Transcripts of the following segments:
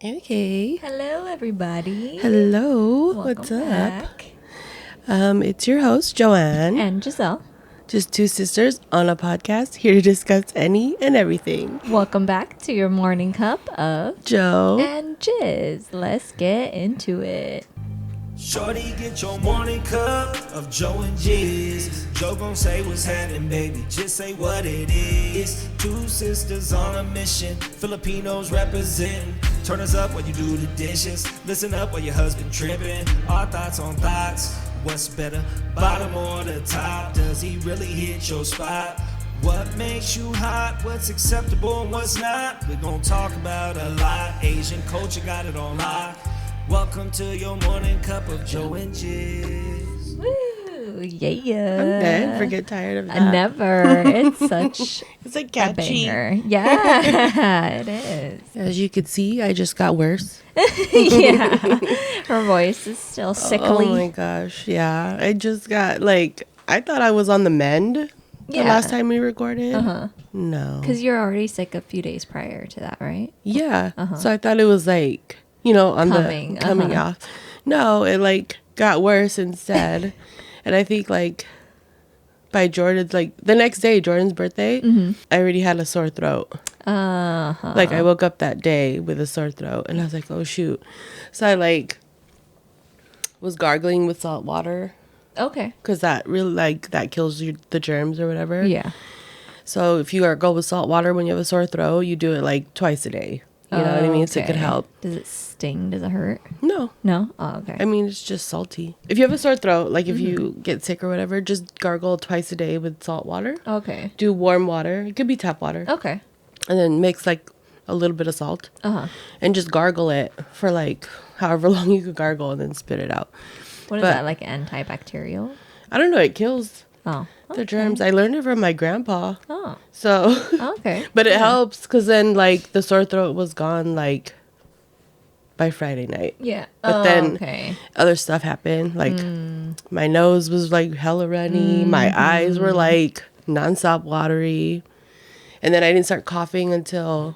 Okay. Hello, everybody. Hello. Welcome What's back. up? It's your host, Joanne. And Giselle. Just two sisters on a podcast here to discuss any and everything. Welcome back to your morning cup of Joe. and Jiz. Let's get into it. Shorty, get your morning cup of Joe and Jiz. Joe gon' say what's happening, baby. Just say what it is. Two sisters on a mission. Filipinos representing. Turn us up while you do the dishes. Listen up while your husband tripping. Our thoughts on thoughts. What's better, bottom or the top? Does he really hit your spot? What makes you hot? What's acceptable and what's not? We're gonna talk about a lot. Asian culture got it on lock. Welcome to your morning cup of Joe and Jiz. Woo! Yeah. I never get tired of that. I never. It's such It's like a catchy. banger. Yeah, it is. As you could see, I just got worse. Yeah. Her voice is still sickly. Oh my gosh. Yeah. I just got I thought I was on the mend the last time we recorded. Uh-huh. No. Because you're already sick a few days prior to that, right? Yeah. So I thought it was on Coming, the coming off. No, it got worse instead. And I think by Jordan's the next day, Jordan's birthday, I already had a sore throat. Uh-huh. I woke up that day with a sore throat and I was like, oh shoot. So I was gargling with salt water. Okay. Because that really that kills the germs or whatever. Yeah. So if you gargle with salt water when you have a sore throat, you do it twice a day. You know what I mean? So it could help. Does it sting? Does it hurt? No. No? Oh, okay. I mean, it's just salty. If you have a sore throat, if you get sick or whatever, just gargle twice a day with salt water. Okay. Do warm water. It could be tap water. Okay. And then mix a little bit of salt. Uh-huh. And just gargle it for however long you could gargle and then spit it out. What is that, antibacterial? I don't know. It kills Oh. the germs. I learned it from my grandpa. Oh. So. Okay. But it helps because then the sore throat was gone by Friday night. Yeah. But then other stuff happened. My nose was hella runny. My eyes were nonstop watery. And then I didn't start coughing until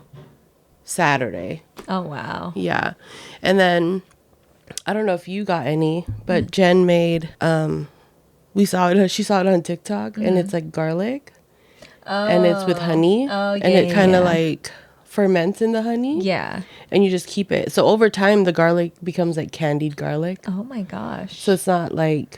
Saturday. Oh, wow. Yeah. And then I don't know if you got any, but Jen made she saw it on TikTok and it's garlic. Oh. And it's with honey. Oh, yeah. And it kind of ferments in the honey. Yeah. And you just keep it. So over time, the garlic becomes candied garlic. Oh, my gosh. So it's not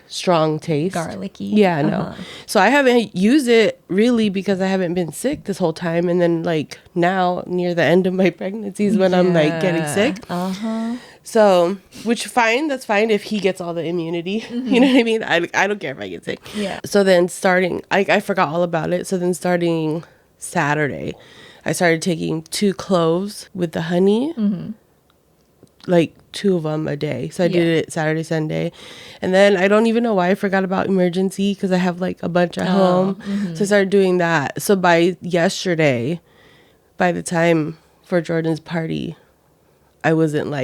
strong taste. Garlicky. Yeah, no. So I haven't used it really because I haven't been sick this whole time. And then now near the end of my pregnancy is when I'm getting sick. Uh-huh. So, that's fine if he gets all the immunity. You know what I mean? I don't care if I get sick. Yeah. So then starting, I forgot all about it. So then starting Saturday, I started taking 2 cloves with the honey, 2 of them a day. So I did it Saturday, Sunday. And then I don't even know why I forgot about emergency because I have a bunch at home. So I started doing that. So by yesterday, by the time for Jordan's party, I wasn't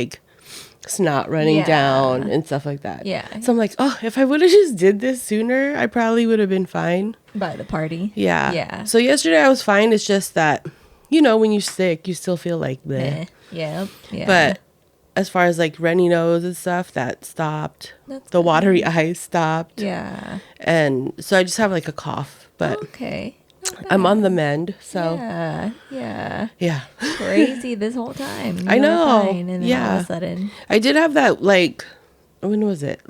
snot running down and stuff like that. Yeah. So I'm if I would have just did this sooner, I probably would have been fine. By the party. Yeah. Yeah. So yesterday I was fine. It's just that, when you're sick, you still feel bleh. Yep. Yeah. But as far as runny nose and stuff, that stopped. That's the good. watery eyes stopped. Yeah. And so I just have a cough, but Okay. I'm on the mend. So Yeah. yeah. Crazy this whole time. You I know. were fine, and then all of a sudden. I did have that when was it?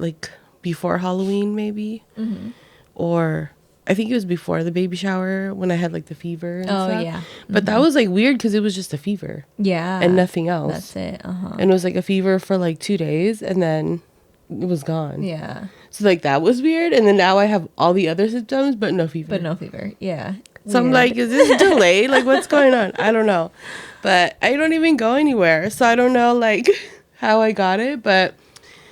Before Halloween maybe? Mm-hmm. Or I think it was before the baby shower when I had the fever and stuff. Yeah. But that was weird because it was just a fever. Yeah. And nothing else. That's it. Uh-huh. And it was a fever for 2 days and then it was gone. Yeah. So that was weird. And then now I have all the other symptoms but no fever. But no fever. Yeah. So Weird. I'm is this delayed? What's going on? I don't know. But I don't even go anywhere. So I don't know how I got it. But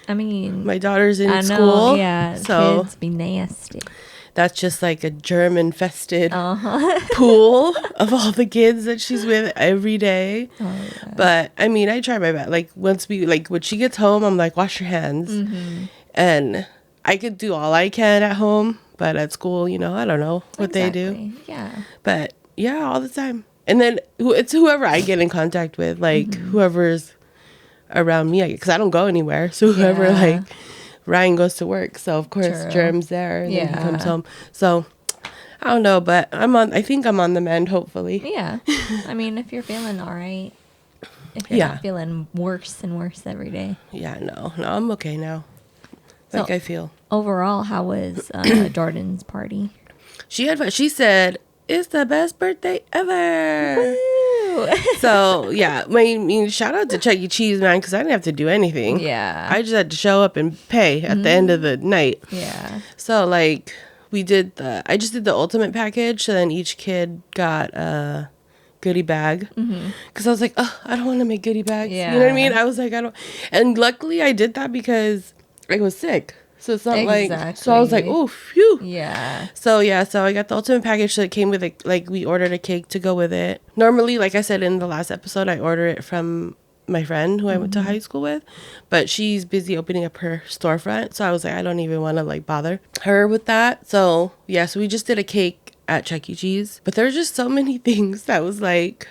I mean, my daughter's in I know, school. yeah. So kids be nasty. that's just a germ infested pool of all the kids that she's with every day. Oh, yeah. But I mean, I try my best. Once when she gets home, I'm wash your hands. And I could do all I can at home. But at school, I don't know what they do. Yeah. But yeah, all the time. And then it's whoever I get in contact with, whoever's around me, because I don't go anywhere. So whoever like Ryan goes to work, so of course Germ's there, and then he comes home. So I don't know, but I think I'm on the mend, hopefully. Yeah. I mean, if you're feeling all right, if you're not feeling worse and worse every day. Yeah, no, I'm okay now. So, I feel. Overall, how was Jordan's party? She said, it's the best birthday ever. Woo! So, yeah. I mean, shout out to Chuck E. Cheese, man, because I didn't have to do anything. Yeah. I just had to show up and pay at the end of the night. Yeah. So, like, I just did the ultimate package, so then each kid got a goodie bag. Because I was like, oh, I don't want to make goodie bags. Yeah. You know what I mean? I was like, I don't. And luckily, I did that because I was sick. So it's not like, so I was like, oh, phew. Yeah. So I got the ultimate package that came with it. Like, we ordered a cake to go with it. Normally, like I said in the last episode, I order it from my friend who I went to high school with, but she's busy opening up her storefront. So I was like, I don't even want to like bother her with that. So yeah, so we just did a cake at Chuck E. Cheese, but there's just so many things that was like,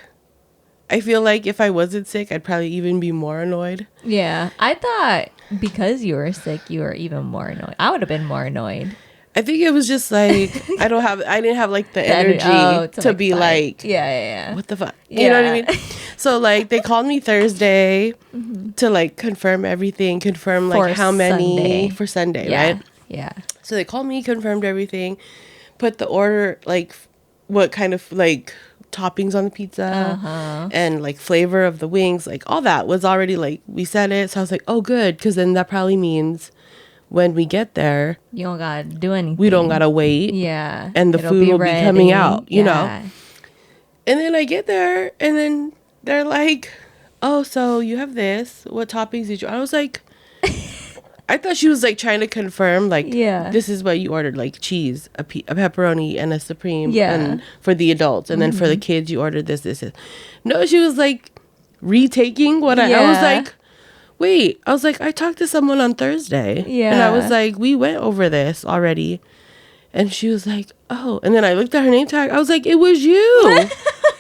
I feel like if I wasn't sick, I'd probably even be more annoyed. Yeah. I thought because you were sick, you were even more annoyed. I would have been more annoyed. I think it was just like, I didn't have like the energy to be like, yeah. What the fuck? You know what I mean? So like they called me Thursday to like confirm everything, confirm like how many Sunday. For Sunday, right? Yeah. So they called me, confirmed everything, put the order, like what kind of like toppings on the pizza and like flavor of the wings, like all that was already like, we said it. So I was like, oh good, because then that probably means when we get there, you don't gotta do anything. We don't gotta wait. Yeah. And the food will be coming out, you know. And then I get there and then they're like, oh, so you have this. What toppings did you? I was like, I thought she was like trying to confirm, like, this is what you ordered, like cheese, a pepperoni, and a supreme, and for the adults, and then for the kids you ordered this. No, she was like retaking what I was like, wait, I was like, I talked to someone on Thursday, and I was like, we went over this already, and she was like, oh, and then I looked at her name tag, I was like, it was you.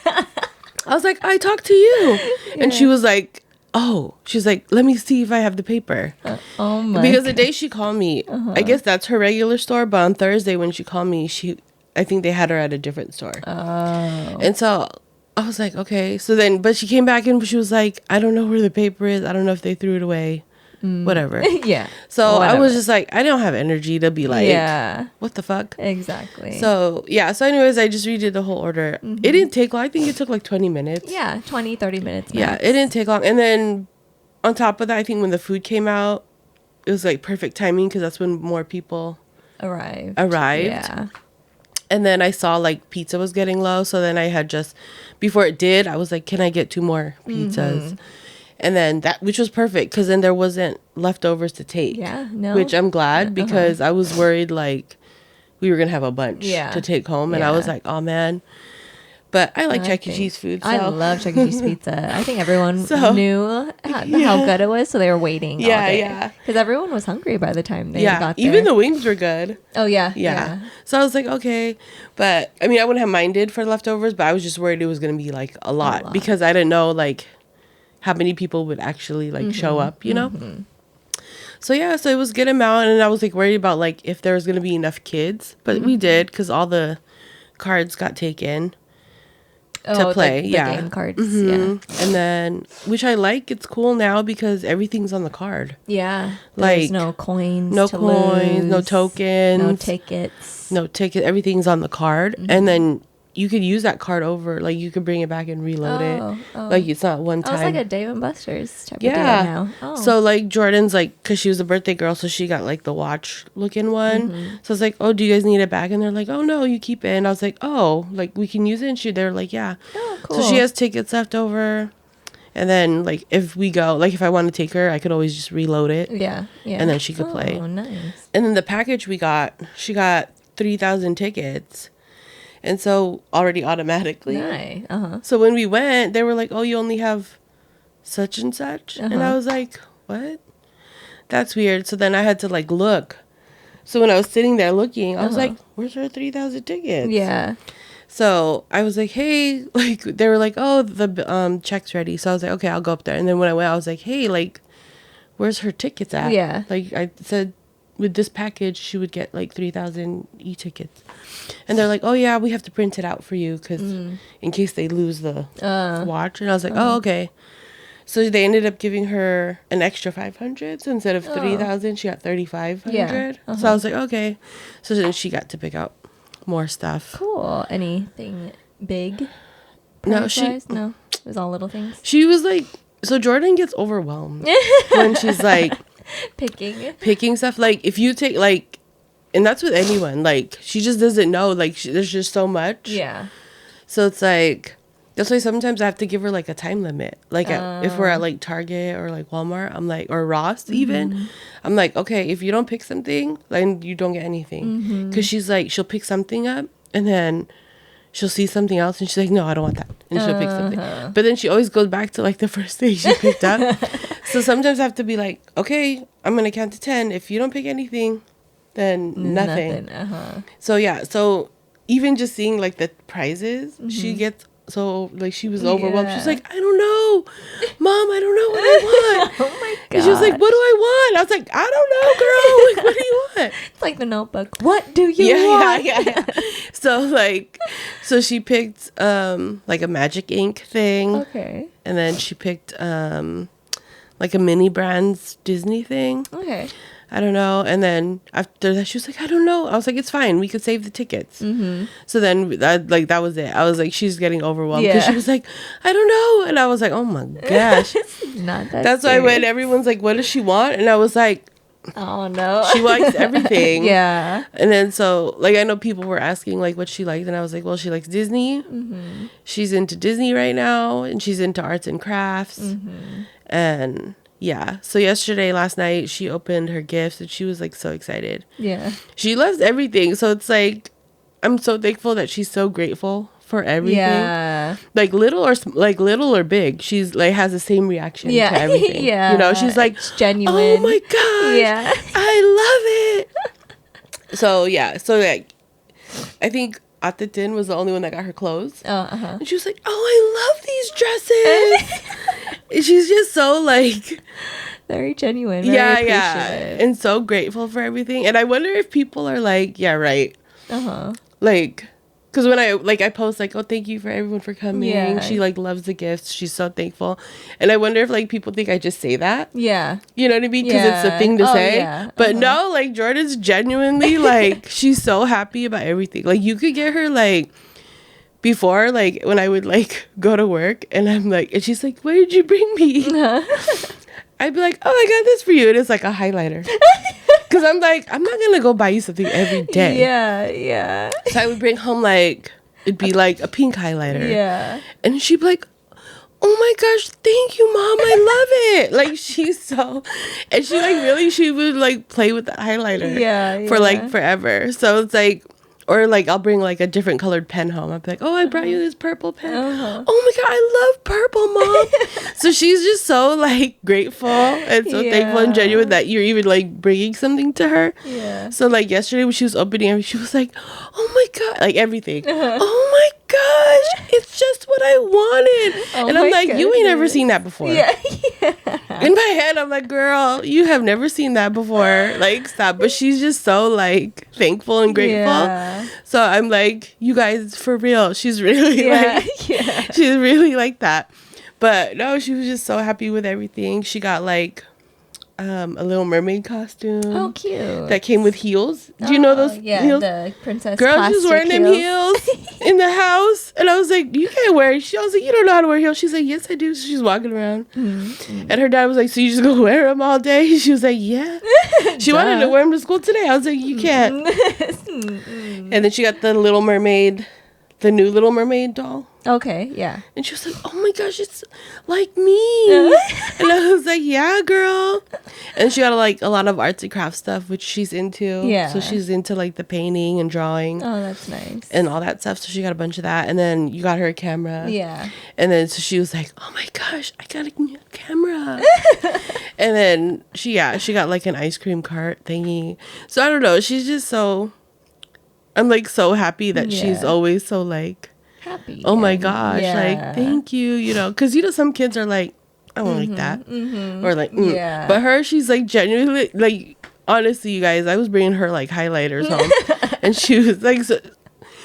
I was like, I talked to you, and she was like, oh, she's like, let me see if I have the paper. Oh my! Because the day she called me, I guess that's her regular store, but on Thursday when she called me, I think they had her at a different store. Oh. And so I was like, okay. So then, but she came back and she was like, I don't know where the paper is. I don't know if they threw it away. Whatever. So whatever. I was just like, I don't have energy to be like, what the fuck? Exactly. So yeah. So anyways, I just redid the whole order. It didn't take long. I think it took like 20 minutes. Yeah, 20, 30 minutes. Max. Yeah, it didn't take long. And then on top of that, I think when the food came out, it was like perfect timing because that's when more people arrived. Yeah. And then I saw like pizza was getting low. So then I had just, before it did, I was like, can I get 2 more pizzas? And then which was perfect because then there wasn't leftovers to take. Yeah, no. Which I'm glad because I was worried like we were going to have a bunch to take home. And I was like, oh man. But I like Chuck E. Cheese food. So. I love Chuck E. Cheese pizza. I think everyone knew how good it was. So they were waiting all day. Yeah. Because everyone was hungry by the time they got there. Even the wings were good. Oh, yeah. So I was like, okay. But I mean, I wouldn't have minded for leftovers, but I was just worried it was going to be like a lot because I didn't know like how many people would actually like show up, you know? So yeah, so it was a good amount. And I was like worried about like if there was going to be enough kids, but we did because all the cards got taken to play. The game cards. Yeah. And then, which I like, it's cool now because everything's on the card. Yeah. Like there's no coins. No coins, no tokens. No tickets. No ticket. Everything's on the card. And then you could use that card over, like you could bring it back and reload it. Like it's not one time. It's like a Dave & Buster's type of deal now. So like Jordan's like, because she was a birthday girl, so she got like the watch looking one. So I was like, oh, do you guys need it back? And they're like, oh no, you keep it. And I was like, oh, like we can use it. And they're like, yeah. Oh, cool. So she has tickets left over. And then like if we go, like if I want to take her, I could always just reload it. Yeah. And then she could play. Oh, nice. And then the package we got, she got 3,000 tickets. And so already automatically. Nice. So when we went, they were like, oh, you only have such and such. And I was like, what? That's weird. So then I had to like look. So when I was sitting there looking, I was like, where's her 3,000 tickets? Yeah. So I was like, hey, like, they were like, oh, the check's ready. So I was like, okay, I'll go up there. And then when I went, I was like, hey, like, where's her tickets at? Yeah. Like, I said, with this package, she would get like 3,000 e-tickets. And they're like, oh, yeah, we have to print it out for you because in case they lose the watch. And I was like, oh, okay. So they ended up giving her an extra 500. So instead of 3,000, she got 3,500. Yeah. So I was like, okay. So then she got to pick out more stuff. Cool. Anything big? No, No, it was all little things. She was like, so Jordan gets overwhelmed when she's like picking stuff. Like if you take like, and that's with anyone. Like she just doesn't know. Like there's just so much. Yeah. So it's like that's why sometimes I have to give her like a time limit. Like if we're at like Target or like Walmart, I'm like, or Ross even, I'm like, okay, if you don't pick something, then you don't get anything. Because she's like, she'll pick something up and then she'll see something else and she's like, no, I don't want that. And she'll pick something. But then she always goes back to like the first thing she picked up. So sometimes I have to be like, okay, I'm going to count to 10. If you don't pick anything, then nothing. So yeah, so even just seeing like the prizes, she gets so like she was overwhelmed. She's like, I don't know, Mom, I don't know what I want. Oh my god! And she was like, what do I want? I was like, I don't know, girl. Like, what do you want? It's like the Notebook. What do you want? Yeah. So like, so she picked like a magic ink thing. Okay. And then she picked like a mini brands Disney thing. Okay. I don't know. And then after that, she was like, I don't know. I was like, it's fine. We could save the tickets. So then that was it. I was like, she's getting overwhelmed. Because she was like, I don't know. And I was like, oh my gosh. Not that That's serious. why when everyone's like, what does she want? And I was like, oh no. She likes everything. Yeah. And then so like I know people were asking like what she liked. And I was like, well, she likes Disney. She's into Disney right now. And she's into arts and crafts. And yeah. So last night, she opened her gifts and she was like so excited. Yeah. She loves everything. So it's like, I'm so thankful that she's so grateful for everything. Yeah. Like little or big. She's like has the same reaction to everything. Yeah. You know, she's like, it's genuine. Oh my gosh. Yeah. I love it. So yeah. So like, I think Atatin was the only one that got her clothes. And she was like, oh, I love these dresses. And she's just so like very genuine. Very appreciative. And so grateful for everything. And I wonder if people are like, yeah, right. Like, because when I post like, oh, thank you for everyone for coming. Yeah. She like loves the gifts. She's so thankful. And I wonder if like people think I just say that. Yeah. You know what I mean? Because it's the thing to say. Yeah. But no, like Jordan's genuinely like, she's so happy about everything. Like you could get her like, before, like, when I would, like, go to work, and I'm like, and she's like, what did you bring me? I'd be like, oh, I got this for you. And it's like a highlighter. Because I'm like, I'm not going to go buy you something every day. Yeah, yeah. So I would bring home, like, it'd be like a pink highlighter. Yeah. And she'd be like, oh my gosh, thank you, Mom. I love it. Like, she's so, and she, like, really, she would, like, play with the highlighter for, like, forever. So it's like, or like I'll bring like a different colored pen home. I'll be like, oh, I brought you this purple pen. Oh my god, I love purple, Mom. So she's just so like grateful and so thankful and genuine that you're even like bringing something to her. Yeah. So like yesterday when she was opening everything, she was like, oh my god, like everything. Oh my gosh, it's just what I wanted. And I'm like, you ain't never seen that before. Yeah. In my head, I'm like, girl, you have never seen that before. Like, stop. But she's just so like thankful and grateful. Yeah. So I'm like, you guys, for real, she's really she's really like that. But no, she was just so happy with everything. She got like a Little Mermaid costume. Oh, cute. That came with heels. Do you know those heels? The princess girl, she's wearing them heels in the house. And I was like, you can't wear it. I was like, you don't know how to wear heels. She's like, yes, I do. So she's walking around. And her dad was like, so you just go wear them all day? She was like, yeah. She wanted to wear them to school today. I was like, you can't. And then she got the Little Mermaid, the new Little Mermaid doll. Okay, yeah. And she was like, oh my gosh, it's like me. And I was like, yeah, girl. And she got like a lot of arts and crafts stuff, which she's into. Yeah. So she's into like the painting and drawing. Oh, that's nice. And all that stuff. So she got a bunch of that. And then you got her a camera. Yeah. And then so she was like, oh my gosh, I got a new camera. And then she got like an ice cream cart thingy. So I don't know. She's just so I'm like so happy that she's always so like happy. Oh my gosh, like thank you, you know, because you know some kids are like, I don't like that, or like, but her, she's like genuinely like, honestly, you guys, I was bringing her like highlighters home, and she was like, so,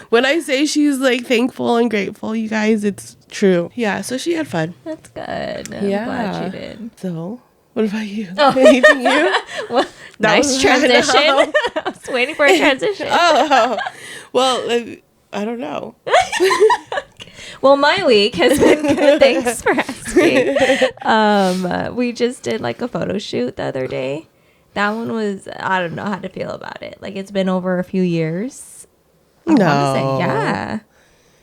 when I say she's like thankful and grateful, you guys, it's true. Yeah, so she had fun. That's good. I'm glad she did. So, what about you? Anything you? Well, nice transition. I was waiting for a transition. Well, I don't know. Well, my week has been good. Thanks for asking. We just did like a photo shoot the other day. That one was, I don't know how to feel about it. Like, it's been over a few years. I want to say, yeah.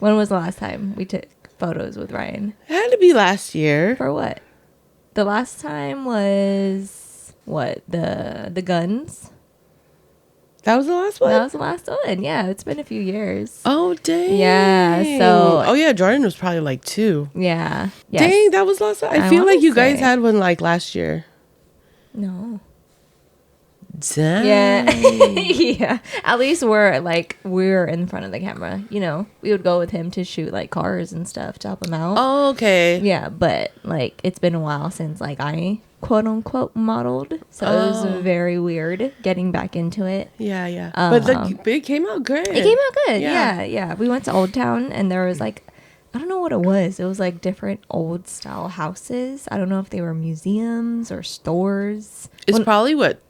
When was the last time we took photos with Ryan? It had to be last year. For what? The last time was what? The guns? That was the last one? That was the last one. Yeah, it's been a few years. Oh, dang. Yeah, so... Oh, yeah, Jordan was probably like 2. Yeah. Yes. Dang, that was last time. I feel like you guys had one like last year. No. Dang. Yeah. Yeah. At least we're in front of the camera. You know, we would go with him to shoot like cars and stuff to help him out. Oh, okay. Yeah, but like it's been a while since like I quote unquote modeled, so it was very weird getting back into it. Yeah. But it came out great. It came out good. Yeah. We went to Old Town and there was like, I don't know what it was. It was like different old style houses. I don't know if they were museums or stores. It's probably what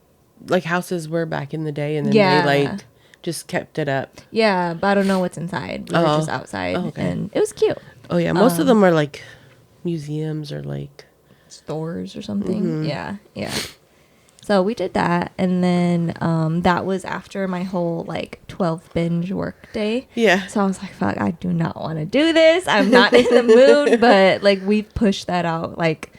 like houses were back in the day, and then they like just kept it up. Yeah, but I don't know what's inside. We were just outside, and it was cute. Oh yeah, most of them are like museums or like stores or something. Yeah. So we did that, and then that was after my whole like 12 binge work day. Yeah. So I was like, fuck, I do not want to do this. I'm not in the mood, but like we've pushed that out like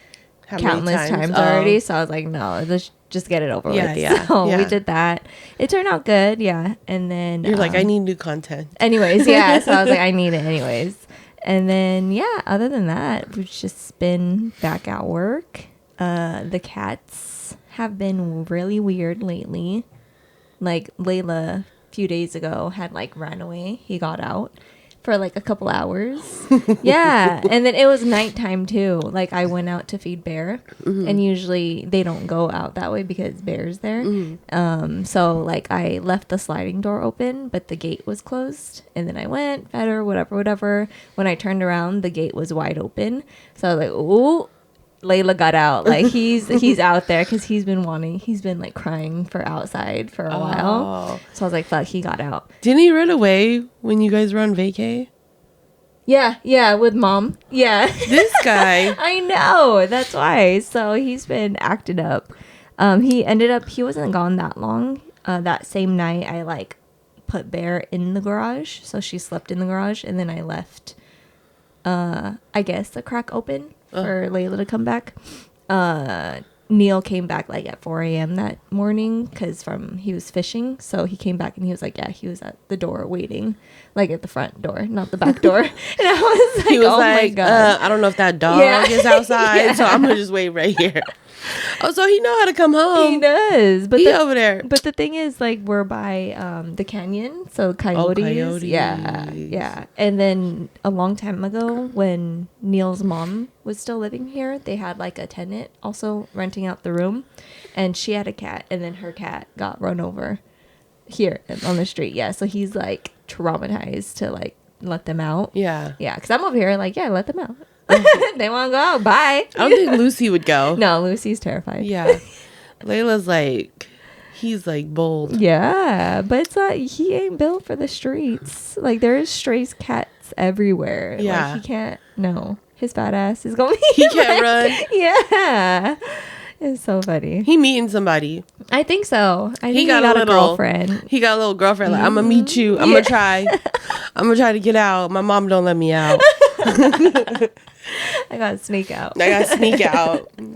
countless times already. So I was like, no, let's just get it over with. Yeah. So we did that. It turned out good. Yeah. And then you're like, I need new content. Anyways. Yeah. So I was like, I need it anyways. And then, yeah, other than that, we've just been back at work. The cats have been really weird lately. Like Layla a few days ago had like ran away. He got out for like a couple hours. Yeah. And then it was nighttime too. Like I went out to feed Bear, and usually they don't go out that way because Bear's there. So like I left the sliding door open, but the gate was closed, and then I went, fed her, whatever. When I turned around, the gate was wide open. So I was like, ooh, Layla got out. Like he's out there because he's been like crying for outside for a while. So I was like, fuck, he got out. Didn't he run away when you guys were on vacay? Yeah, with mom. Yeah. This guy. I know. That's why. So he's been acting up. He wasn't gone that long. That same night I like put Bear in the garage. So she slept in the garage, and then I left I guess the crack open for Layla to come back. Neil came back like at 4 a.m. that morning because he was fishing. So he came back and he was like, yeah, he was at the door waiting, like at the front door, not the back door. And I was like, my God. I don't know if that dog is outside, so I'm going to just wait right here. Oh, so he know how to come home. He does. But over there. But the thing is, like, we're by the canyon, so coyotes. Coyotes. Yeah. And then a long time ago, when Neil's mom was still living here, they had like a tenant also renting out the room, and she had a cat, and then her cat got run over here on the street. Yeah, so he's like traumatized to like let them out. Yeah, because I'm over here like, yeah, let them out. They want to go out. Bye. I don't think Lucy would go. No, Lucy's terrified. Yeah. Layla's like, he's like bold. Yeah, but it's not, he ain't built for the streets. Like there's stray cats everywhere. Yeah. Like, he can't, no. His fat ass is going to He can't run. Yeah. It's so funny. He meeting somebody. I think so. I think he got a girlfriend. He got a little girlfriend. Like, I'm going to meet you. I'm going to try. I'm going to try to get out. My mom don't let me out. I gotta sneak out.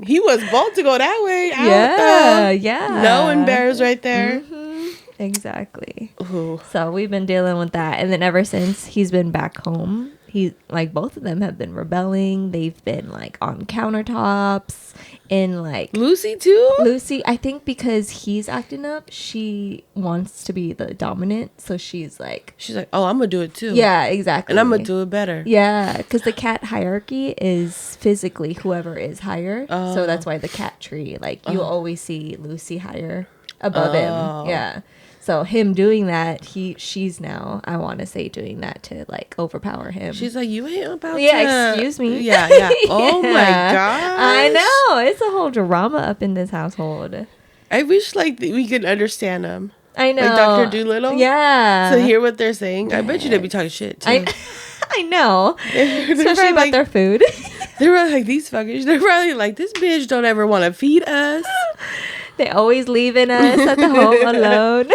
He was bold to go that way. Yeah. Knowing Bear's right there. Exactly. Ooh. So we've been dealing with that, and then ever since he's been back home, he like both of them have been rebelling. They've been like on countertops and like Lucy too. Lucy, I think because he's acting up, she wants to be the dominant, so she's like, oh, I'm gonna do it too. yeah, exactly, and I'm gonna do it better. Yeah, because the cat hierarchy is physically whoever is higher, so that's why the cat tree, like you always see Lucy higher above him. Yeah. So him doing that, she's now, I want to say, doing that to like overpower him. She's like, you ain't about to. Excuse me. Yeah, yeah. Oh my gosh. I know. It's a whole drama up in this household. I wish like we could understand them. I know. Like Dr. Dolittle. Yeah. To hear what they're saying. I bet you they'd be talking shit too. I know. Especially about their food. They're probably like, these fuckers. They're probably like, this bitch don't ever want to feed us. They always leaving us at the home alone.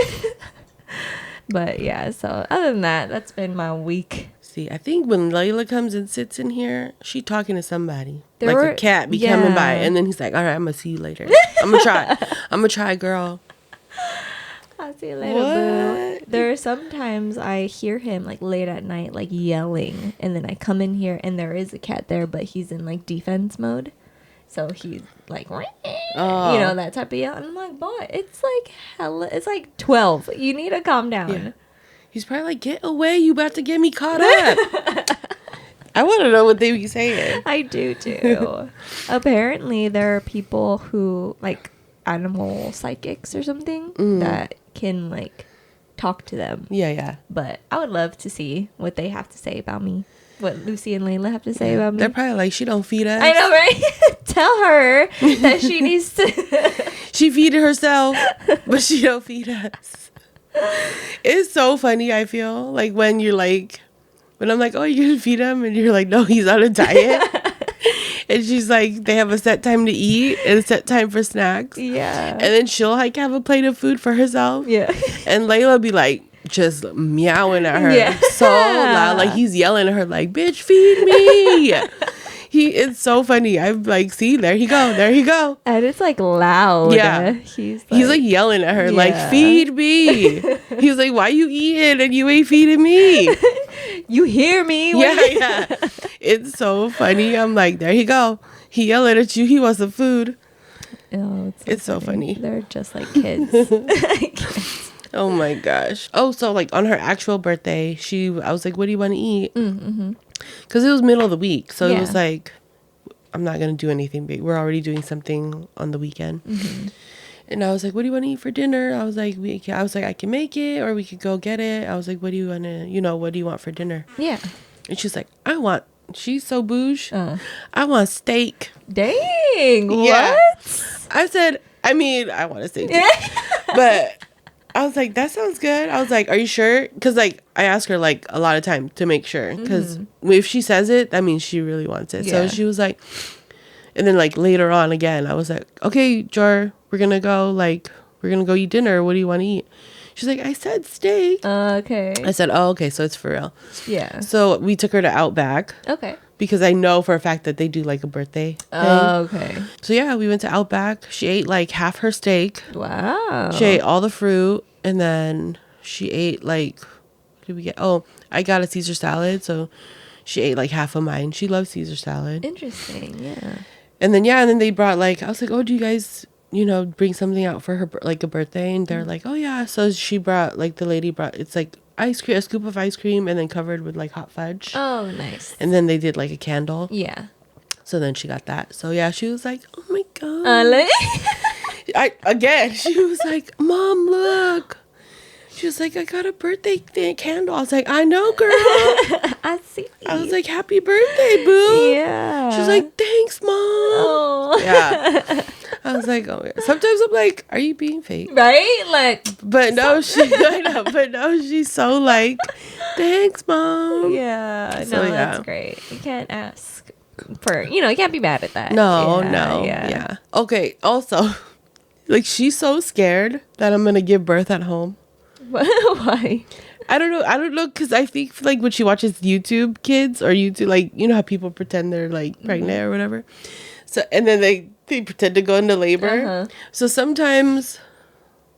But yeah, so other than that, that's been my week. See, I think when Layla comes and sits in here, she talking to somebody. A cat be coming by. And then he's like, all right, I'm going to see you later. I'm going to try. I'm going to try, girl. I'll see you later, boo. There are sometimes I hear him like late at night, like yelling. And then I come in here and there is a cat there, but he's in like defense mode. So he's like, you know, that type of yell. And I'm like, boy, it's like hella, it's like 12. You need to calm down. Yeah. He's probably like, get away. You about to get me caught up. I want to know what they be saying. I do too. Apparently, there are people who, like, animal psychics or something that can, like, talk to them. Yeah, yeah. But I would love to see what they have to say about me. What Lucy and Layla have to say about me. They're probably like, she don't feed us. I know, right? Tell her that she needs to. She feeded herself, but she don't feed us. It's so funny, I feel. Like when you're like, when I'm like, oh, you can feed him? And you're like, no, he's on a diet. And she's like, they have a set time to eat and a set time for snacks. Yeah. And then she'll like have a plate of food for herself. Yeah. And Layla be like, just meowing at her so loud, like he's yelling at her like, bitch, feed me. It's so funny. I'm like, see, there he go. And it's like loud. Yeah. He's like yelling at her like, feed me. He's like, why you eating and you ain't feeding me? You hear me? Yeah. It's so funny. I'm like, there he go. He yelling at you. He wants some food. Oh, it's so funny. They're just like kids. Oh my gosh. Oh, so like on her actual birthday, I was like, what do you want to eat? Mm-hmm. Because it was middle of the week. So it was like, I'm not going to do anything big. We're already doing something on the weekend. Mm-hmm. And I was like, what do you want to eat for dinner? I was like, I can make it or we could go get it. I was like, what do you want to, what do you want for dinner? Yeah. And she's like, she's so bouge. I want steak. Dang. Yeah. What? I said, I want to steak too. But I was like, that sounds good. I was like, are you sure? Because, like, I ask her, like, a lot of time to make sure. Because if she says it, that means she really wants it. Yeah. So she was like, and then, like, later on again, I was like, okay, Jar, we're going to go eat dinner. What do you want to eat? She's like, I said steak. Okay. I said, oh, okay, so it's for real. Yeah. So we took her to Outback. Okay. Because I know for a fact that they do, like, a birthday thing. Okay. So, yeah, we went to Outback. She ate, like, half her steak. Wow. She ate all the fruit. And then she ate, like, what did we get? Oh, I got a Caesar salad. So she ate, like, half of mine. She loves Caesar salad. Interesting, yeah. And then they brought, like, I was like, oh, do you guys, bring something out for her, like, a birthday? And they're like, oh, yeah. So she brought, like, the lady brought, it's, like, ice cream, a scoop of ice cream, and then covered with, like, hot fudge. Oh, nice. And then they did, like, a candle. Yeah. So then she got that. So, yeah, she was like, oh, my God. She was like, Mom, look. She was like, I got a birthday candle. I was like, I know, girl. I see. I was like, happy birthday, boo. Yeah. She was like, thanks, Mom. Oh. Yeah. I was like, oh, yeah. Sometimes I'm like, are you being fake? Right? Like. But no, she's so like, thanks, Mom. Yeah. So, that's great. You can't ask for, you can't be mad at that. No. Yeah. Okay. Also, like, she's so scared that I'm going to give birth at home. Why? I don't know, because I think, like, when she watches YouTube kids or YouTube, like, how people pretend they're, like, pregnant or whatever. So, and then they pretend to go into labor. Uh-huh. So sometimes,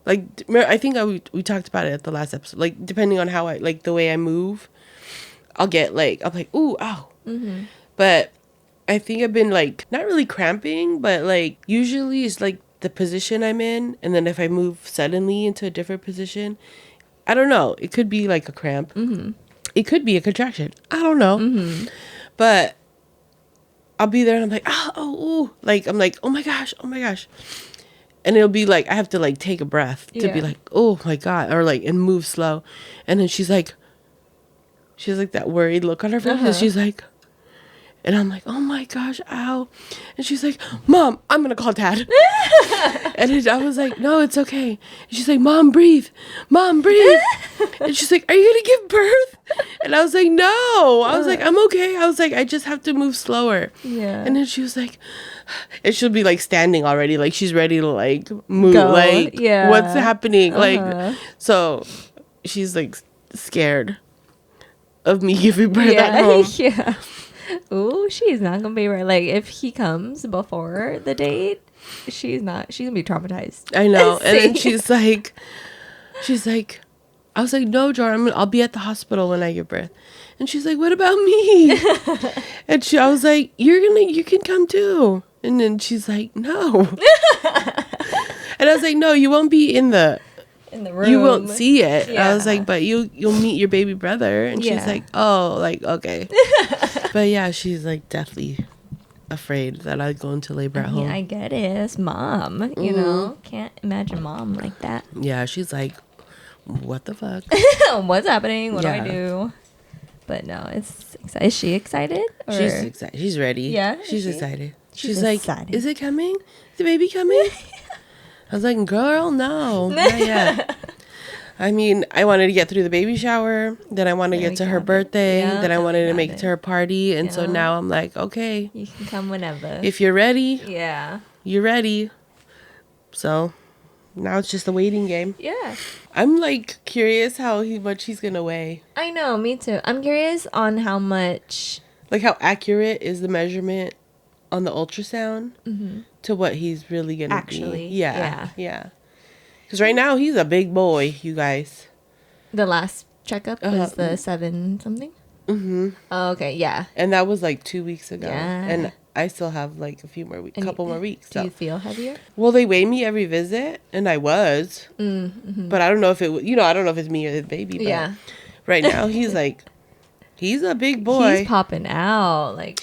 like, I think we talked about it at the last episode, like, depending on how the way I move, I'll get like, I'm like, ooh, ow. But I think I've been like, not really cramping, but like usually it's like the position I'm in. And then if I move suddenly into a different position, I don't know. It could be like a cramp. It could be a contraction. I don't know. But I'll be there and I'm like, ooh. Like, I'm like, oh my gosh. And it'll be like, I have to like take a breath to be like, oh my God. Or like, and move slow. And then she has like that worried look on her face. And she's like, and I'm like, oh my gosh, ow. And she's like, Mom, I'm going to call Dad. And I was like, no, it's okay. And she's like, Mom, breathe. And she's like, are you going to give birth? And I was like, no. I was like, I'm okay. I was like, I just have to move slower. Yeah. And then she was like, and she'll be like standing already. Like she's ready to like move. Go. Like, Yeah. what's happening? Like, so she's like scared of me giving birth at home. Yeah. Ooh, she's not gonna be right. Like, if he comes before the date, she's gonna be traumatized. I know. And then she's like, I was like, no, Jordan, I'll be at the hospital when I give birth. And she's like, what about me? And I was like, you can come too. And then she's like, no. And I was like, no, you won't be in the room. You won't see it. Yeah. I was like, but you'll meet your baby brother. And she's like, oh, like, okay. But yeah, she's like deathly afraid that I'd go into labor at home. I get it. It's mom. You know, can't imagine mom like that. Yeah, she's like, what the fuck? What's happening? What do I do? But no, it's exciting. Is she excited? Or? She's excited. She's ready. Yeah, she's excited. She's excited. like, is it coming? Is the baby coming? I was like, girl, no, not yet. I mean, I wanted to get through the baby shower. Then I wanted to get to her birthday. Then I wanted to make it to her party. And so now I'm like, okay. You can come whenever. If you're ready. Yeah. You're ready. So now it's just a waiting game. Yeah. I'm like curious much he's going to weigh. I know, me too. I'm curious on how much. Like how accurate is the measurement on the ultrasound to what he's really going to be. Actually. Yeah. Because right now he's a big boy, you guys. The last checkup was the 7 something? Oh, okay, yeah. And that was like 2 weeks ago. Yeah. And I still have like a few more weeks, couple more weeks. Do you feel heavier? Well, they weigh me every visit, and I was. But I don't know if I don't know if it's me or the baby. But right now he's like, he's a big boy. He's popping out. Like,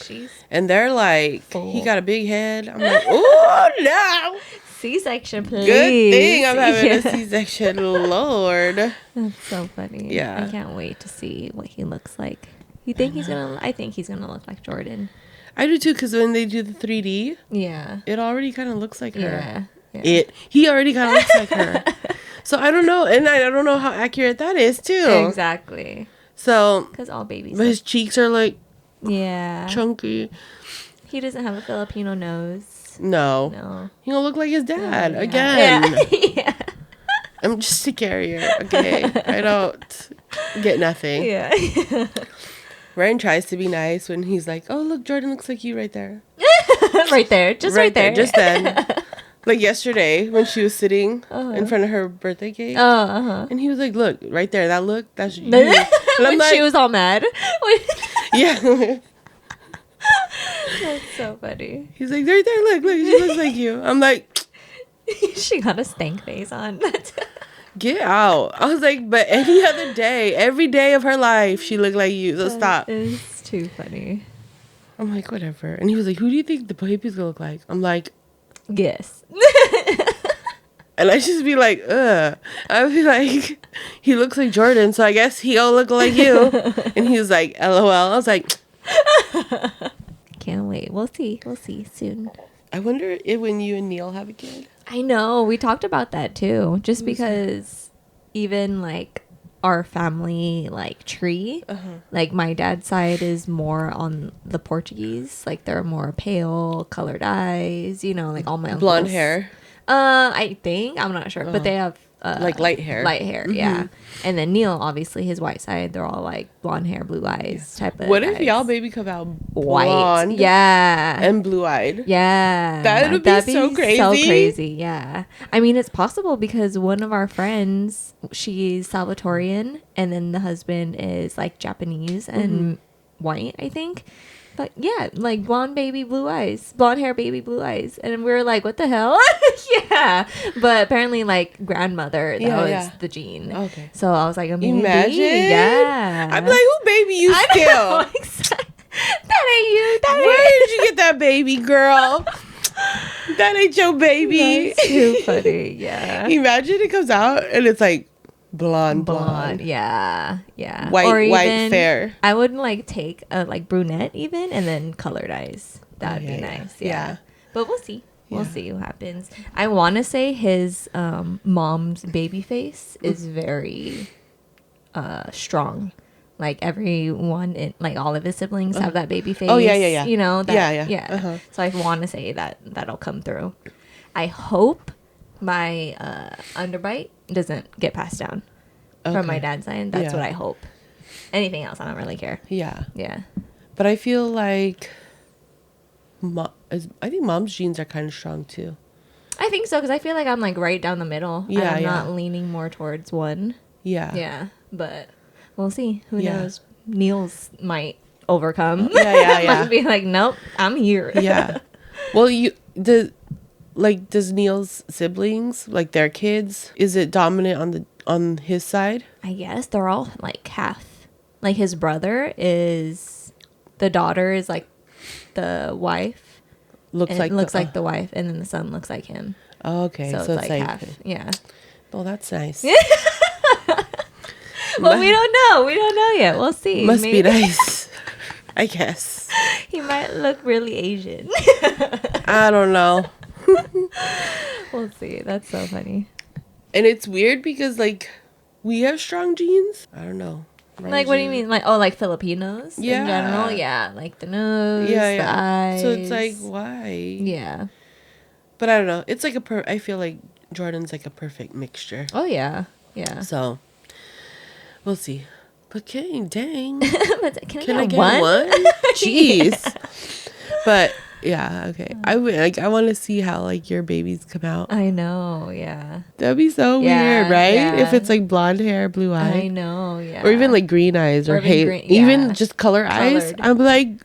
and they're like, full. He got a big head. I'm like, oh no. C-section, please. Good thing I'm having a C-section, Lord. That's so funny. Yeah. I can't wait to see what he looks like. I think he's gonna look like Jordan. I do too, because when they do the 3D, it already kind of looks like her. Yeah. He already kind of looks like her. So I don't know, and I don't know how accurate that is too. Exactly. So because all babies. But his cheeks are like chunky. chunky. He doesn't have a Filipino nose. No. He gonna look like his dad again. Yeah. I'm just a carrier, okay? I don't get nothing. Yeah. Ryan tries to be nice when he's like, oh, look, Jordan looks like you right there. Right there. Just right there. Just then. Like yesterday when she was sitting in front of her birthday cake. And he was like, look, right there. That look, that's you. And I'm like, she was all mad. Yeah. That's so funny. He's like, right there, look, she looks like you. I'm like, she got a stank face on. get out. I was like, but any other day, every day of her life, she looked like you. So stop. It's too funny. I'm like, whatever. And he was like, who do you think the baby's gonna look like? I'm like, guess. And I just be like, ugh. I would be like, he looks like Jordan, so I guess he'll look like you. And he was like, LOL. I was like, can't wait. We'll see soon. I wonder if when you and Neil have a kid. I know. We talked about that too. Just because even like our family like tree, like my dad's side is more on the Portuguese. Like they're more pale colored eyes, like all my uncles. Blonde hair. I think, I'm not sure, but they have like light hair. Light hair, yeah. And then Neil, obviously, his white side, they're all like blonde hair, blue eyes type of. What guys. if y'all baby come out White? blonde? Yeah. And blue eyed. Yeah. That would be so crazy. So crazy, yeah. I mean, it's possible because one of our friends, she's Salvatorian, and then the husband is like Japanese and white, I think. But yeah, like blonde baby, blue eyes, blonde hair baby, blue eyes, and we were like, "What the hell?" Yeah, but apparently, like grandmother, that was the gene. Okay, so I was like, "Imagine, yeah." I'm like, "Who baby you still? That ain't you. Where did you get that baby, girl? That ain't your baby." That's too funny. Yeah. Imagine it comes out and it's like blonde. Yeah. White, or even, white, fair. I would like take a like brunette even, and then colored eyes. That would be nice. Yeah. But we'll see. We'll see what happens. I want to say his mom's baby face is very strong. Like everyone, like all of his siblings have that baby face. Oh yeah. You know that. Yeah. Uh-huh. So I want to say that'll come through. I hope my underbite doesn't get passed down from my dad's side. That's what I hope. Anything else, I don't really care. Yeah. Yeah. But I feel like I think mom's genes are kind of strong too. I think so, because I feel like I'm like right down the middle. Yeah, I'm not leaning more towards one. Yeah. Yeah. But we'll see. Who knows? Neil's might overcome. Yeah. Might be like, nope, I'm here. Yeah. Well, does Neil's siblings, like their kids, is it dominant on his side? I guess they're all like half. Like his brother is, the daughter is like the wife. Looks like the wife, and then the son looks like him. Oh, okay. So it's like half. Yeah. Well, that's nice. Well, we don't know. We don't know yet. We'll see. Must be nice. I guess. He might look really Asian. I don't know. We'll see. That's so funny. And it's weird because, like, we have strong genes. I don't know. Like, what do you mean? Like, like Filipinos in general? Yeah. Like the nose, the eyes. So it's like, why? Yeah. But I don't know. It's like I feel like Jordan's like a perfect mixture. Oh, yeah. Yeah. So, we'll see. But dang. Can I get one? Jeez. But yeah, okay. I want to see how like your babies come out. I know, yeah. That'd be so weird, right? Yeah. If it's like blonde hair, blue eyes. I know, yeah. Or even like green eyes or even just colored eyes. I'm like,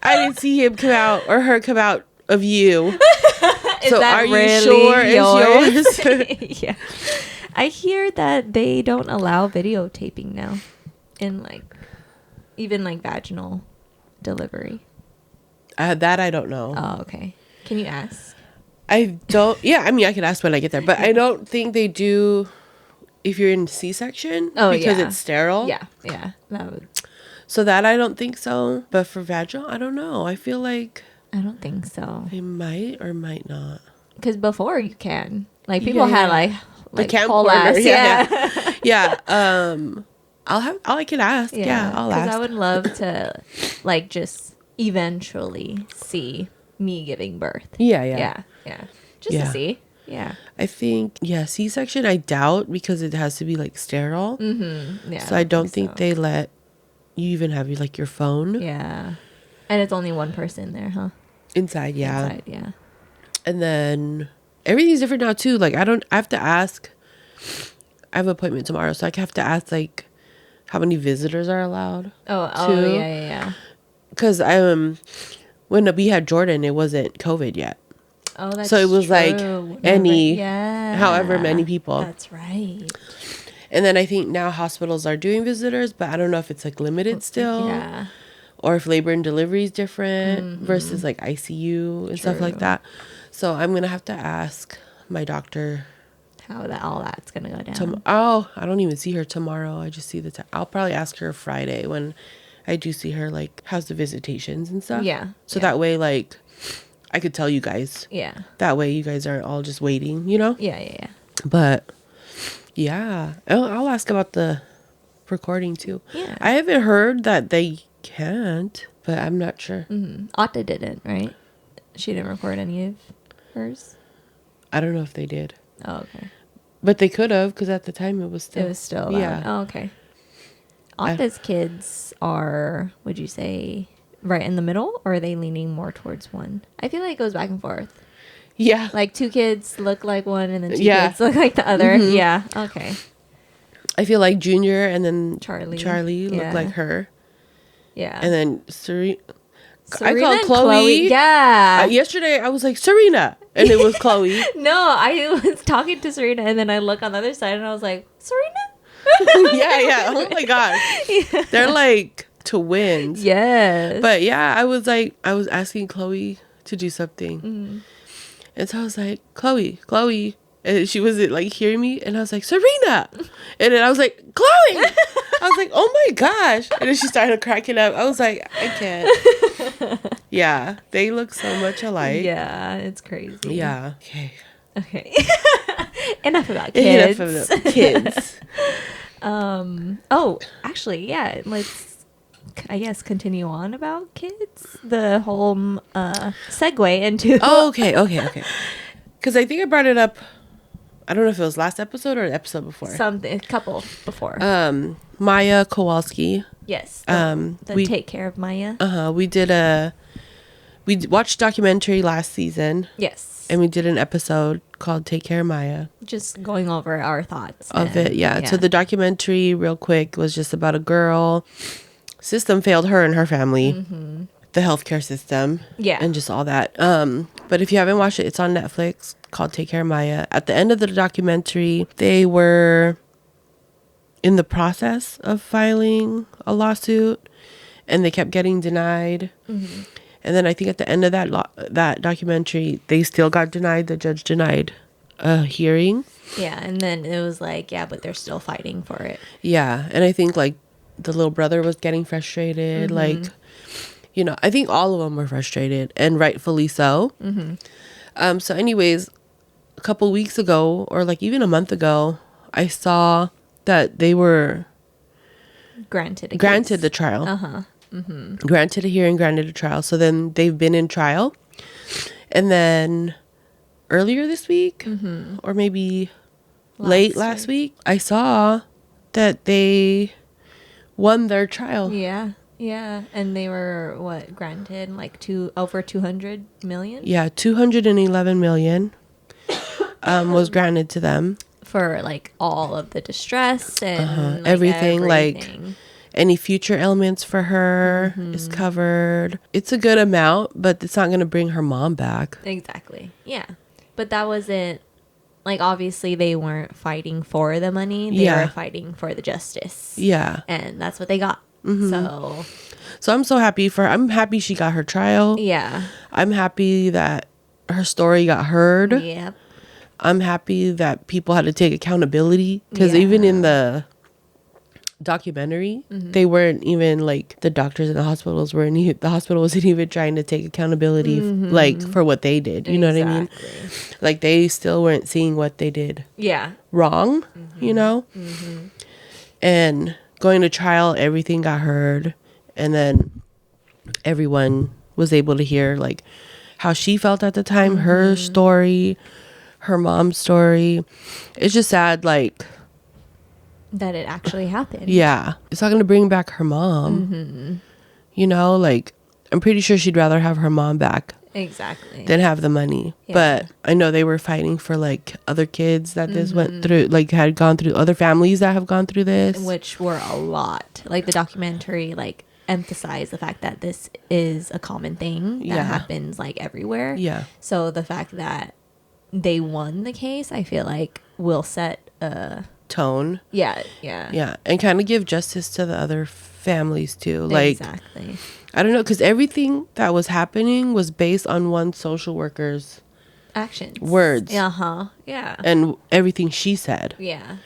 I didn't see him come out or her come out of you. So are you sure it's yours? Yeah. I hear that they don't allow videotaping now in like even like vaginal delivery. That I don't know. Oh, okay. Can you ask? I don't. Yeah, I mean, I can ask when I get there, but I don't think they do if you're in C-section because it's sterile. Yeah. That would. So that I don't think so. But for vaginal, I don't know. I feel like I don't think so. They might or might not. Because before you can, like people had like the camcorder. Yeah. I can ask. Yeah, I'll ask. Because I would love to, like, just eventually see me giving birth. Yeah. Just to see. Yeah. I think C-section. I doubt because it has to be like sterile. Mm-hmm. Yeah. So I don't think they let you even have like your phone. Yeah. And it's only one person there, huh? Inside, yeah. Inside, yeah. And then everything's different now too. Like I have to ask. I have an appointment tomorrow, so I have to ask like how many visitors are allowed. Oh, yeah. Because when we had Jordan, it wasn't COVID yet. Oh, that's so it was true. like however many people. That's right. And then I think now hospitals are doing visitors, but I don't know if it's like limited still. Yeah. Or if labor and delivery is different versus like ICU and stuff like that. So I'm going to have to ask my doctor how all that's going to go down. I don't even see her tomorrow. I just see I'll probably ask her Friday when I do see her, like, how's the visitations and stuff. Yeah. So that way, like, I could tell you guys. Yeah. That way you guys aren't all just waiting, you know? Yeah. But, yeah. I'll ask about the recording, too. Yeah. I haven't heard that they can't, but I'm not sure. Mm-hmm. Otta didn't, right? She didn't record any of hers? I don't know if they did. Oh, okay. But they could have, because at the time it was still. It was still loud. Yeah. Oh, okay. Office kids are, would you say, right in the middle, or are they leaning more towards one? I feel like it goes back and forth. Yeah. Like 2 kids look like one, and then 2 Yeah. kids look like the other. Mhm. Yeah. Okay. I feel like Junior and then Charlie look like her. Yeah. And then Serena I Serena called and Chloe. Yeah. Yesterday I was like, Serena. And it was Chloe. No, I was talking to Serena, and then I look on the other side, and I was like, Serena? yeah. Oh my gosh. Yeah. They're like twins. Yes. But yeah, I was asking Chloe to do something. And so I was like, Chloe. And she wasn't like hearing me. And I was like, Serena. And then I was like, Chloe. I was like, oh my gosh. And then she started cracking up. I was like, I can't. Yeah. They look so much alike. Yeah, it's crazy. Yeah. Okay. Enough about kids. Enough about kids. Oh, actually, yeah. Let's, I guess, continue on about kids. The whole segue into. Oh, okay. Because I think I brought it up. I don't know if it was last episode or the episode before. A couple before. Maya Kowalski. Yes. We Take Care of Maya. We watched documentary last season. Yes. And we did an episode called Take Care of Maya. Just going over our thoughts of it, yeah. So the documentary, real quick, was just about a girl. System failed her and her family. Mm-hmm. The healthcare system. Yeah. And just all that. But if you haven't watched it, it's on Netflix, called Take Care of Maya. At the end of the documentary, they were in the process of filing a lawsuit, and they kept getting denied. Mm-hmm. And then I think at the end of that documentary, they still got denied. The judge denied a hearing. Yeah, and then it was like, yeah, but they're still fighting for it. Yeah, and I think like the little brother was getting frustrated. Mm-hmm. Like, you know, I think all of them were frustrated, and rightfully so. Mm-hmm. So anyways, a couple weeks ago, or like even a month ago, I saw that they were granted the trial. Uh-huh. Mm-hmm. Granted a hearing, granted a trial. So then they've been in trial. And then earlier this week, mm-hmm. or maybe late last week, I saw that they won their trial. Yeah. Yeah. And they were, granted like over 200 million? Yeah, 211 million was granted to them. For like all of the distress and like everything. Like any future ailments for her is covered. It's a good amount, but it's not going to bring her mom back. Exactly. Yeah. But that wasn't, like, obviously they weren't fighting for the money. They were fighting for the justice. Yeah. And that's what they got. Mm-hmm. So I'm so happy I'm happy she got her trial. Yeah. I'm happy that her story got heard. Yep. I'm happy that people had to take accountability, because even in the documentary, they weren't even like, the doctors in the hospitals the hospital wasn't even trying to take accountability like for what they did. You know what I mean? Like they still weren't seeing what they did wrong, you know? And going to trial, everything got heard, and then everyone was able to hear like how she felt at the time, her story, her mom's story. It's just sad, like, that it actually happened. Yeah. It's not going to bring back her mom. You know, like, I'm pretty sure she'd rather have her mom back. Exactly. Than have the money. Yeah. But I know they were fighting for, like, other kids that this went through, like, had gone through, other families that have gone through this. Which were a lot. Like, the documentary, like, emphasized the fact that this is a common thing that happens, like, everywhere. Yeah. So the fact that they won the case, I feel like, will set a tone. Yeah. And kind of give justice to the other families too. Like, exactly. I don't know, because everything that was happening was based on one social worker's actions, words. Yeah. And everything she said. Yeah.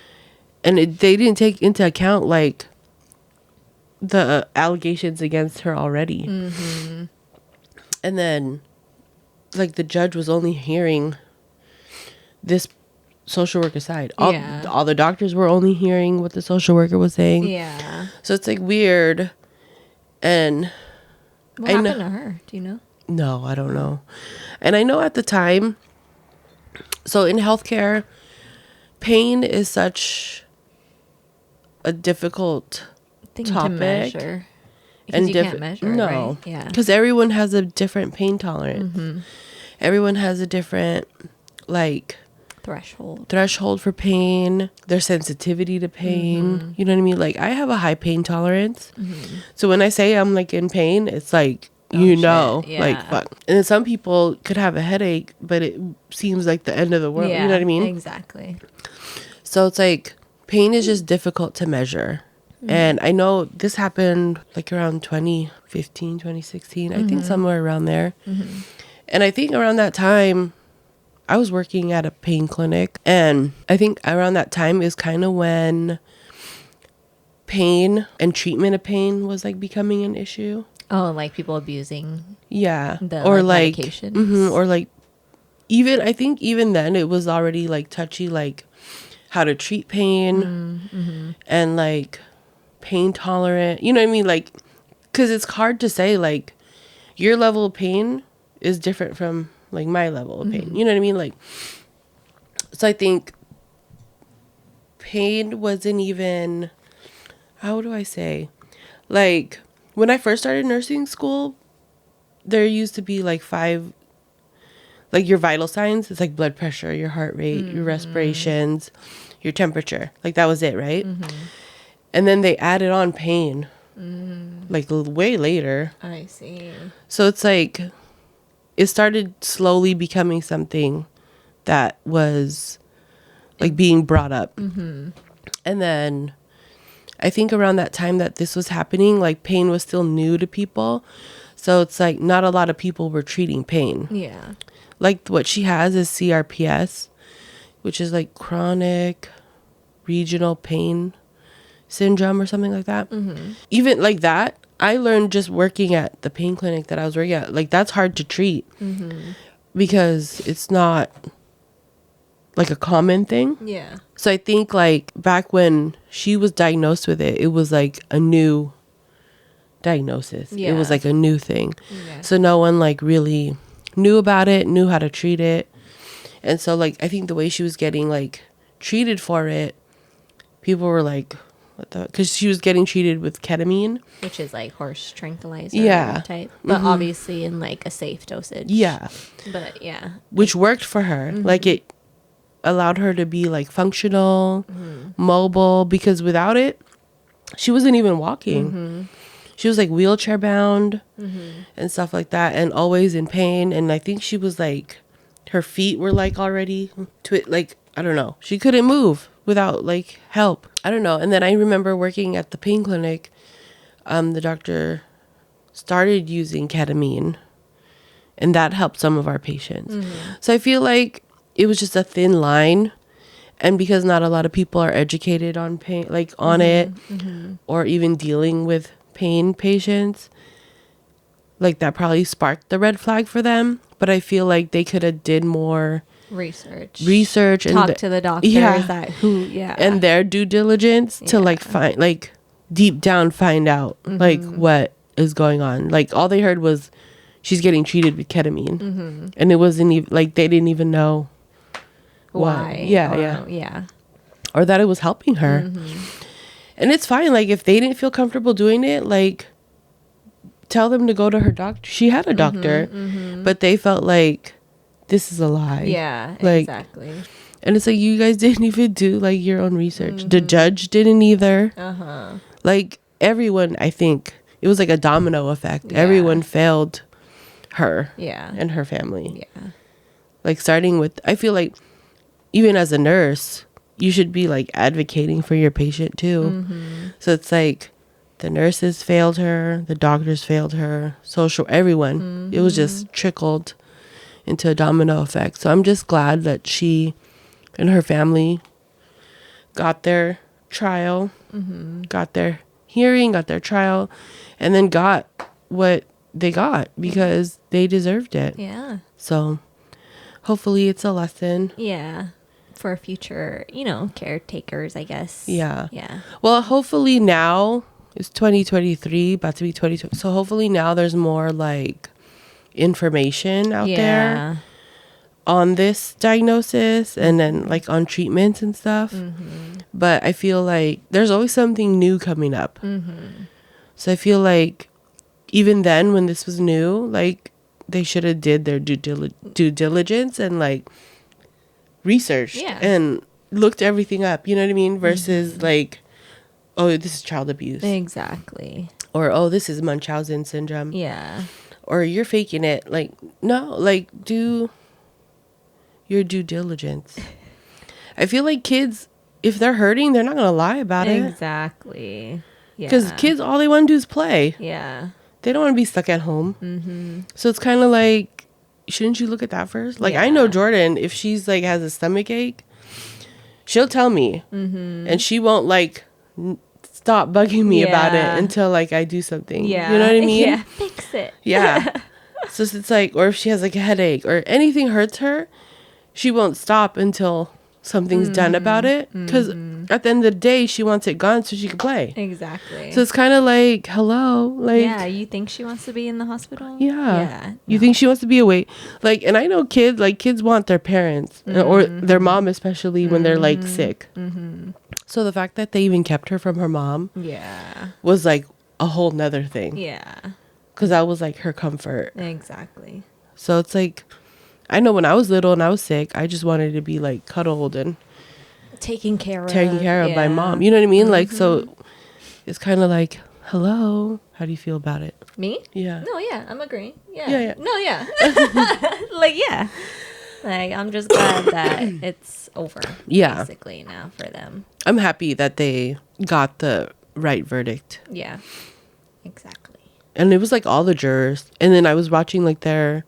And they didn't take into account like the allegations against her already. And then like the judge was only hearing this social worker side. All the doctors were only hearing what the social worker was saying. Yeah. So it's like weird. And what happened to her? Do you know? No, I don't know. And I know at the time, so in healthcare, pain is such a difficult thing topic. to measure. Because you can't measure it, no, right? Yeah. because everyone has a different pain tolerance. Mm-hmm. Everyone has a different, like, threshold for pain, their sensitivity to pain. Mm-hmm. You know what I mean? Like, I have a high pain tolerance. Mm-hmm. So when I say I'm, like, in pain, it's like, Oh, like, yeah. fuck. And then some people could have a headache, but it seems like the end of the world. Yeah, you know what I mean? Exactly. So it's like, pain is just difficult to measure. Mm-hmm. And I know this happened like around 2015, 2016. I think somewhere around there. Mm-hmm. And I think around that time, I was working at a pain clinic. And I think around that time is kind of when pain and treatment of pain was like becoming an issue. Oh, like people abusing. Yeah. The, or like medications. Or like, even, I think even then it was already like touchy, like how to treat pain and like pain tolerant. You know what I mean? Like, because it's hard to say, like, your level of pain is different from like my level of pain. You know what I mean? Like, so I think pain wasn't even, how do I say, like, when I first started nursing school, there used to be like 5, like, your vital signs. It's like blood pressure, your heart rate, your respirations, your temperature. Like, that was it, right? And then they added on pain, like, way later. I see. So it's like, it started slowly becoming something that was like being brought up. And then I think around that time that this was happening, like, pain was still new to people. So it's like not a lot of people were treating pain. Yeah. Like, what she has is CRPS, which is like chronic regional pain syndrome or something like that. Even like that, I learned just working at the pain clinic that I was working at. Like, that's hard to treat because it's not like a common thing. Yeah. So I think like back when she was diagnosed with it, it was like a new diagnosis. Yeah. It was like a new thing. Yeah. So no one like really knew about it, knew how to treat it. And so like, I think the way she was getting like treated for it, people were like, what the, because she was getting treated with ketamine, Which is like horse tranquilizer type, but obviously in like a safe dosage. Yeah. But yeah. Which worked for her. Like, it allowed her to be like functional, mobile, because without it, she wasn't even walking. She was like wheelchair bound and stuff like that, and always in pain. And I think she was like, her feet were like already like, I don't know, she couldn't move without like help. I don't know. And then I remember working at the pain clinic, the doctor started using ketamine, and that helped some of our patients. So I feel like it was just a thin line, and because not a lot of people are educated on pain, like on it, or even dealing with pain patients, like that probably sparked the red flag for them. But I feel like they could have did more research and talk to the doctors and their due diligence to like find, like, deep down find out like what is going on. Like, all they heard was she's getting treated with ketamine, and it wasn't even like they didn't even know why. Or that it was helping her. And it's fine, like, if they didn't feel comfortable doing it, like, tell them to go to her doctor. She had a doctor, but they felt like this is a lie. Yeah, like, exactly. And it's like, you guys didn't even do like your own research. The judge didn't either. Like, everyone, I think it was like a domino effect. Everyone failed her and her family. Like, starting with, I feel like even as a nurse, you should be like advocating for your patient too. So it's like, the nurses failed her, the doctors failed her, everyone. It was just trickled into a domino effect. So I'm just glad that she and her family got their trial, got their hearing, got their trial, and then got what they got because they deserved it. Yeah. So hopefully it's a lesson. Yeah. For future, caretakers, I guess. Yeah. Yeah. Well, hopefully now, it's 2023, about to be 2020. So hopefully now there's more like information out there on this diagnosis and then like on treatments and stuff. But I feel like there's always something new coming up. So I feel like even then when this was new, like they should have did their due diligence and like researched and looked everything up, you know what I mean? Versus like, oh, this is child abuse. Exactly. Or, oh, this is Munchausen syndrome. Yeah. Or you're faking it. Like, no, like do your due diligence. I feel like kids, if they're hurting, they're not going to lie about it. Exactly. Yeah. Because kids, all they want to do is play. Yeah. They don't want to be stuck at home. So it's kind of like, shouldn't you look at that first? Like, I know Jordan, if she's like has a stomach ache, she'll tell me. And she won't like stop bugging me about it until like I do something. Yeah. You know what I mean? Yeah. Fix it. Yeah. So it's like, or if she has like a headache or anything hurts her, she won't stop until something's done about it. Because at the end of the day, she wants it gone so she can play. Exactly. So it's kind of like, hello, like, yeah, you think she wants to be in the hospital? Yeah. You think she wants to be away? Like, and I know kids want their parents or their mom, especially when they're like sick. So the fact that they even kept her from her mom was like a whole nother thing. Yeah. Because that was like her comfort. Exactly. So it's like, I know when I was little and I was sick, I just wanted to be like cuddled and taken care of by mom. You know what I mean? Like, so it's kind of like, hello, how do you feel about it? Me? Yeah. No, yeah, I'm agreeing. Yeah. Yeah. No, yeah. Like, yeah. Like, I'm just glad that it's over. Yeah. Basically now for them. I'm happy that they got the right verdict. Yeah. Exactly. And it was like all the jurors. And then I was watching like their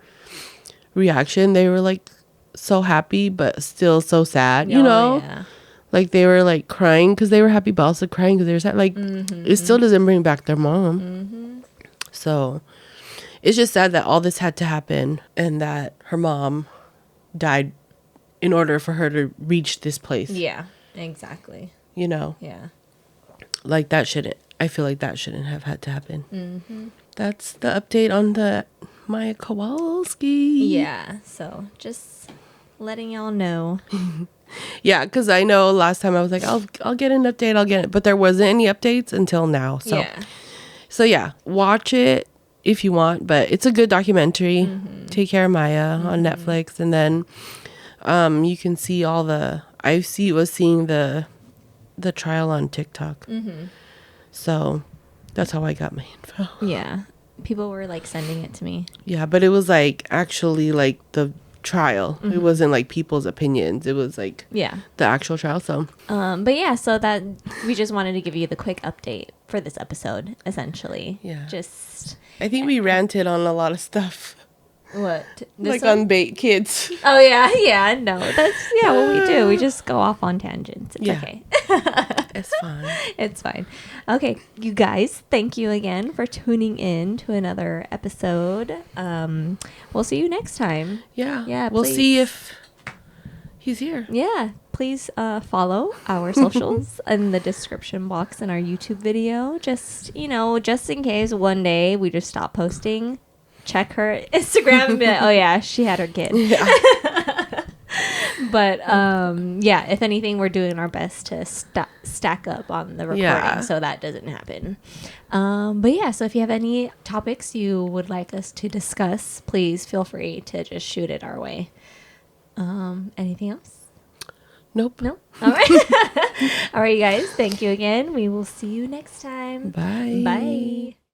reaction. They were like so happy, but still so sad, you know? Yeah. Like they were like crying because they were happy, but also crying because they were sad. Like it still doesn't bring back their mom. So it's just sad that all this had to happen and that her mom died in order for her to reach this place. Yeah, exactly. You know? Yeah. Like I feel like that shouldn't have had to happen. That's the update on the Maya Kowalski. Yeah, so just letting y'all know. Yeah, because I know last time I was like, I'll get an update, I'll get it. But there wasn't any updates until now. So yeah, watch it if you want. But it's a good documentary. Take Care of Maya on Netflix. And then you can see was seeing the trial on TikTok. So that's how I got my info. Yeah. People were like sending it to me. Yeah, but it was like actually like the trial. It wasn't like people's opinions. It was like the actual trial. So but yeah, so that we just wanted to give you the quick update for this episode, essentially. Yeah. Just I think we ranted on a lot of stuff. what? Like on bait kids. Oh yeah, no. That's what we do. We just go off on tangents. It's okay. It's fine. It's fine. Okay, you guys, thank you again for tuning in to another episode. We'll see you next time. Yeah. We'll see if he's here. Yeah, please follow our socials in the description box in our YouTube video. Just in case one day we just stop posting, check her Instagram and be like, oh yeah, she had her kid. But if anything, we're doing our best to stack up on the recording so that doesn't happen. So if you have any topics you would like us to discuss, please feel free to just shoot it our way. Anything else? Nope. No? All right. All right, you guys. Thank you again. We will see you next time. Bye. Bye.